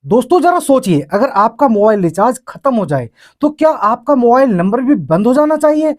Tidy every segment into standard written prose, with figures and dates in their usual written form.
दोस्तों जरा सोचिए, अगर आपका मोबाइल रिचार्ज खत्म हो जाए तो क्या आपका मोबाइल नंबर भी बंद हो जाना चाहिए?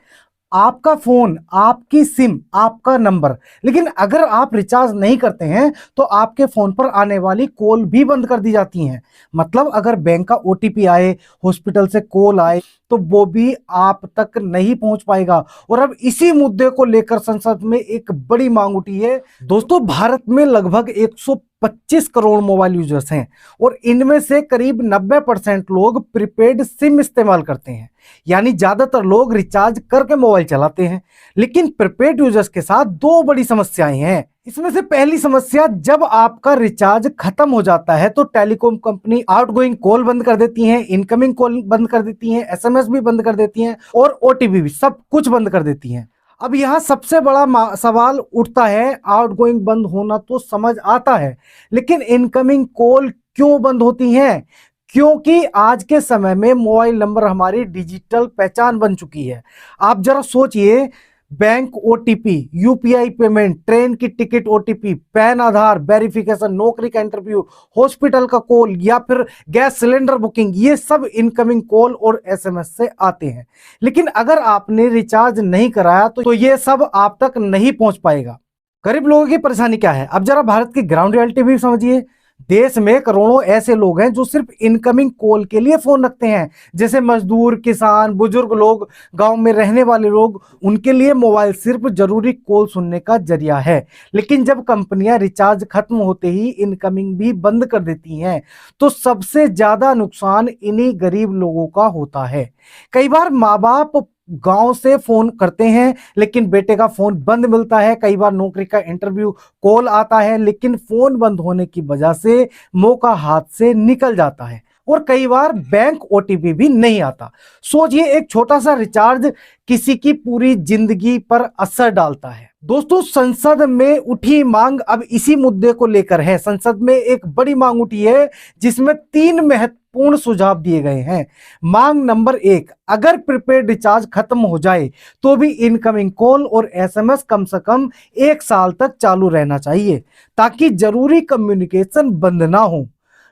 आपका फोन, आपकी सिम, आपका नंबर। लेकिन अगर आप रिचार्ज नहीं करते हैं तो आपके फोन पर आने वाली कॉल भी बंद कर दी जाती हैं। मतलब अगर बैंक का ओटीपी आए, हॉस्पिटल से कॉल आए, तो वो भी आप तक नहीं पहुंच पाएगा। और अब इसी मुद्दे को लेकर संसद में एक बड़ी मांग उठी है। दोस्तों, भारत में लगभग 125 करोड़ मोबाइल यूजर्स हैं और इनमें से करीब 90% लोग प्रीपेड सिम इस्तेमाल करते हैं। यानी ज्यादातर लोग रिचार्ज करके मोबाइल चलाते हैं। लेकिन प्रीपेड यूजर्स के साथ दो बड़ी समस्याएं हैं। इसमें से पहली समस्या, जब आपका रिचार्ज खत्म हो जाता है तो टेलीकॉम कंपनी आउटगोइंग कॉल बंद कर देती हैं, इनकमिंग कॉल बंद कर देती हैं, एसएमएस भी बंद कर देती हैं और ओटीपी भी, सब कुछ बंद कर देती हैं। अब यहां सबसे बड़ा सवाल उठता है, आउटगोइंग बंद होना तो समझ आता है, लेकिन इनकमिंग कॉल क्यों बंद होती हैं? क्योंकि आज के समय में मोबाइल नंबर हमारी डिजिटल पहचान बन चुकी है। आप जरा सोचिए, bank OTP, UPI payment, train की टिकट ओटीपी, पैन आधार वेरिफिकेशन, नौकरी का इंटरव्यू, हॉस्पिटल का कॉल या फिर गैस सिलेंडर बुकिंग, ये सब इनकमिंग कॉल और एसएमएस से आते हैं। लेकिन अगर आपने रिचार्ज नहीं कराया तो ये सब आप तक नहीं पहुंच पाएगा। गरीब लोगों की परेशानी क्या है? अब जरा भारत की ग्राउंड रियलिटी भी समझिए। देश में करोड़ों ऐसे लोग हैं जो सिर्फ इनकमिंग कॉल के लिए फोन रखते हैं। जैसे मजदूर, किसान, बुजुर्ग लोग, गांव में रहने वाले लोग, उनके लिए मोबाइल सिर्फ जरूरी कॉल सुनने का जरिया है। लेकिन जब कंपनियां रिचार्ज खत्म होते ही इनकमिंग भी बंद कर देती हैं तो सबसे ज्यादा नुकसान इन्हीं गरीब लोगों का होता है। कई बार माँ बाप गांव से फोन करते हैं लेकिन बेटे का फोन बंद मिलता है। कई बार नौकरी का इंटरव्यू कॉल आता है लेकिन फोन बंद होने की वजह से मौका हाथ से निकल जाता है। और कई बार बैंक ओटीपी भी नहीं आता। सोचिए, एक छोटा सा रिचार्ज किसी की पूरी जिंदगी पर असर डालता है। दोस्तों, संसद में उठी मांग अब इसी मुद्दे को लेकर है। संसद में एक बड़ी मांग उठी है जिसमें 3 महत्वपूर्ण सुझाव दिए गए हैं। मांग नंबर 1, अगर प्रीपेड रिचार्ज खत्म हो जाए तो भी इनकमिंग कॉल और एसएमएस कम से कम 1 साल तक चालू रहना चाहिए ताकि जरूरी कम्युनिकेशन बंद ना हो।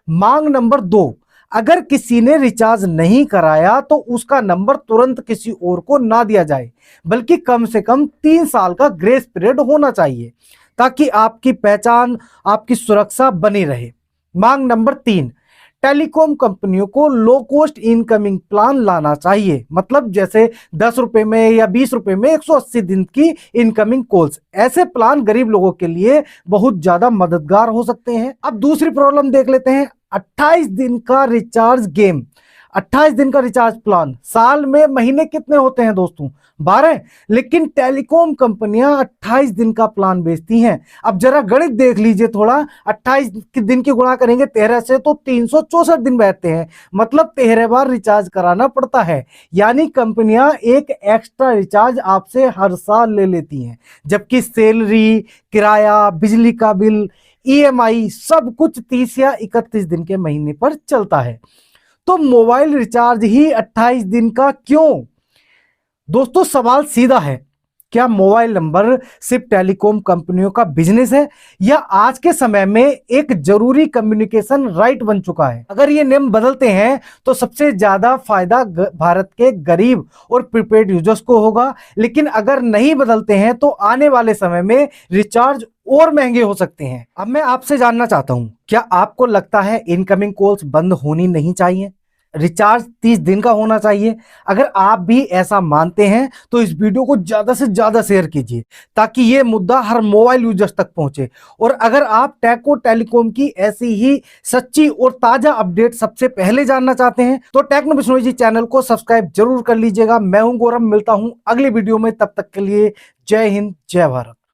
मांग नंबर 2, अगर किसी ने रिचार्ज नहीं कराया तो उसका नंबर तुरंत किसी और को ना दिया जाए, बल्कि कम से कम 3 साल का ग्रेस पीरियड होना चाहिए ताकि आपकी पहचान, आपकी सुरक्षा बनी रहे। मांग नंबर 3, टेलीकॉम कंपनियों को लो कॉस्ट इनकमिंग प्लान लाना चाहिए। मतलब जैसे 10 रुपए में या 20 रुपए में 180 दिन की इनकमिंग कॉल्स। ऐसे प्लान गरीब लोगों के लिए बहुत ज्यादा मददगार हो सकते हैं। अब दूसरी प्रॉब्लम देख लेते हैं, 28 दिन का रिचार्ज गेम। 28 दिन का रिचार्ज प्लान, साल में महीने कितने होते हैं दोस्तों? 12। लेकिन टेलीकॉम कंपनियां 28 दिन का प्लान बेचती हैं। अब जरा गणित देख लीजिए थोड़ा, 28 दिन की गुणा करेंगे 13 से तो 364 दिन बैठते हैं। मतलब 13 बार रिचार्ज कराना पड़ता है। यानी कंपनियां एक एक्स्ट्रा रिचार्ज आपसे हर साल ले लेती हैं, जबकि सैलरी, किराया, बिजली का बिल, ईएमआई सब कुछ 30 या 31 दिन के महीने पर चलता है। तो मोबाइल रिचार्ज ही 28 दिन का क्यों? दोस्तों, सवाल सीधा है, क्या मोबाइल नंबर सिर्फ टेलीकॉम कंपनियों का बिजनेस है या आज के समय में एक जरूरी कम्युनिकेशन राइट बन चुका है? अगर ये नियम बदलते हैं तो सबसे ज्यादा फायदा भारत के गरीब और प्रीपेड यूजर्स को होगा। लेकिन अगर नहीं बदलते हैं तो आने वाले समय में रिचार्ज और महंगे हो सकते हैं। अब मैं आपसे जानना चाहता हूं, क्या आपको लगता है इनकमिंग कॉल्स बंद होनी नहीं चाहिए? रिचार्ज 30 दिन का होना चाहिए? अगर आप भी ऐसा मानते हैं तो इस वीडियो को ज्यादा से ज्यादा शेयर कीजिए ताकि ये मुद्दा हर मोबाइल यूजर्स तक पहुंचे। और अगर आप टेको टेलीकॉम की ऐसी ही सच्ची और ताजा अपडेट सबसे पहले जानना चाहते हैं तो टेक्नो बिश्नोई जी चैनल को सब्सक्राइब जरूर कर लीजिएगा। मैं हूं गौरव, मिलता हूं अगली वीडियो में। तब तक के लिए जय हिंद, जय भारत।